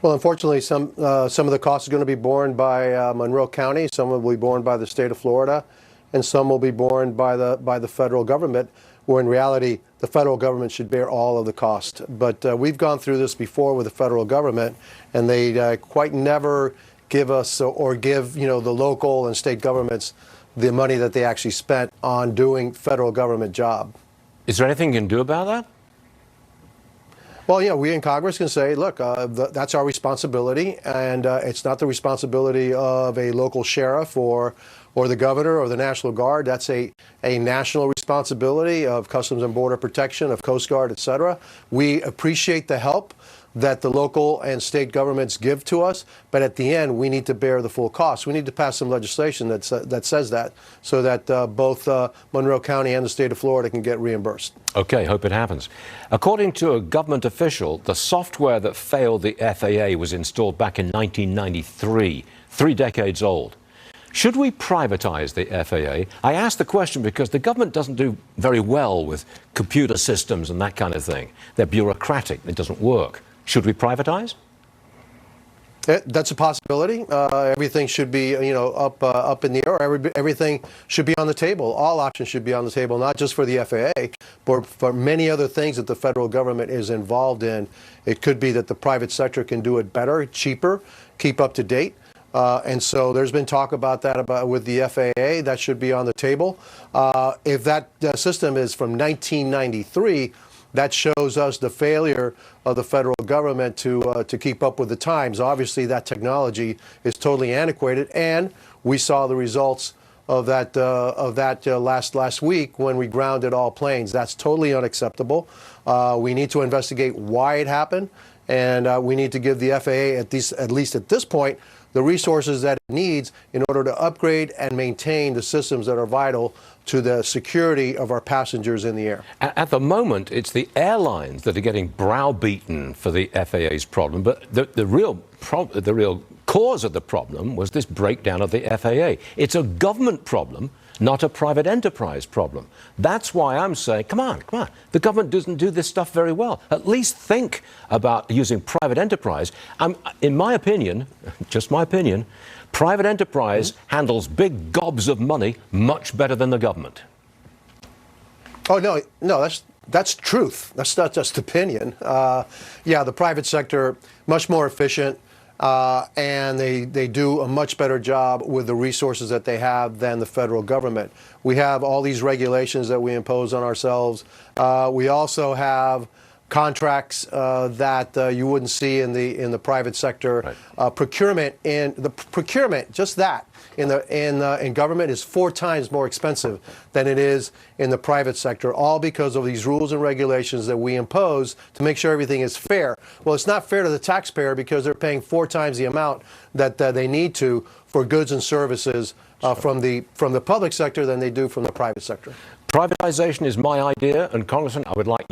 Well, unfortunately, some of the costs are going to be borne by Monroe County, some will be borne by the state of Florida, and some will be borne by the federal government, where in reality, the federal government should bear all of the cost. But we've gone through this before with the federal government, and they quite never give us or give the local and state governments the money that they actually spent on doing federal government job. Is there anything you can do about that? Well, we in Congress can say, look, that's our responsibility, and it's not the responsibility of a local sheriff or the governor or the National Guard. That's a national responsibility of Customs and Border Protection, of Coast Guard, et cetera. We appreciate the help that the local and state governments give to us, but at the end, we need to bear the full cost. We need to pass some legislation that says that, so that both Monroe County and the state of Florida can get reimbursed. Okay, hope it happens. According to a government official, the software that failed the FAA was installed back in 1993, 3 decades old. Should we privatize the FAA? I ask the question because the government doesn't do very well with computer systems and that kind of thing. They're bureaucratic. It doesn't work. Should we privatize? That's a possibility. Everything should be, up in the air. Everything should be on the table. All options should be on the table, not just for the FAA, but for many other things that the federal government is involved in. It could be that the private sector can do it better, cheaper, keep up to date. And so there's been talk about that with the FAA. That should be on the table. If that system is from 1993, that shows us the failure of the federal government to keep up with the times. Obviously, that technology is totally antiquated, and we saw the results of that last week when we grounded all planes. That's totally unacceptable. We need to investigate why it happened, and we need to give the FAA, at least at this point, the resources that it needs in order to upgrade and maintain the systems that are vital to the security of our passengers in the air. At the moment, it's the airlines that are getting browbeaten for the FAA's problem, but the real cause of the problem was this breakdown of the FAA. It's a government problem, not a private enterprise problem. That's why I'm saying, come on. The government doesn't do this stuff very well. At least think about using private enterprise. In my opinion, just my opinion, private enterprise handles big gobs of money much better than the government. Oh, no, that's truth. That's not just opinion. Yeah, the private sector, much more efficient. And they do a much better job with the resources that they have than the federal government. We have all these regulations that we impose on ourselves. We also have contracts that you wouldn't see in the private sector. Right. Procurement, just that in government is 4 times more expensive than it is in the private sector, all because of these rules and regulations that we impose to make sure everything is fair. Well, it's not fair to the taxpayer because they're paying 4 times the amount that they need to for goods and services from the public sector than they do from the private sector. Privatization is my idea, and Congressman, I would like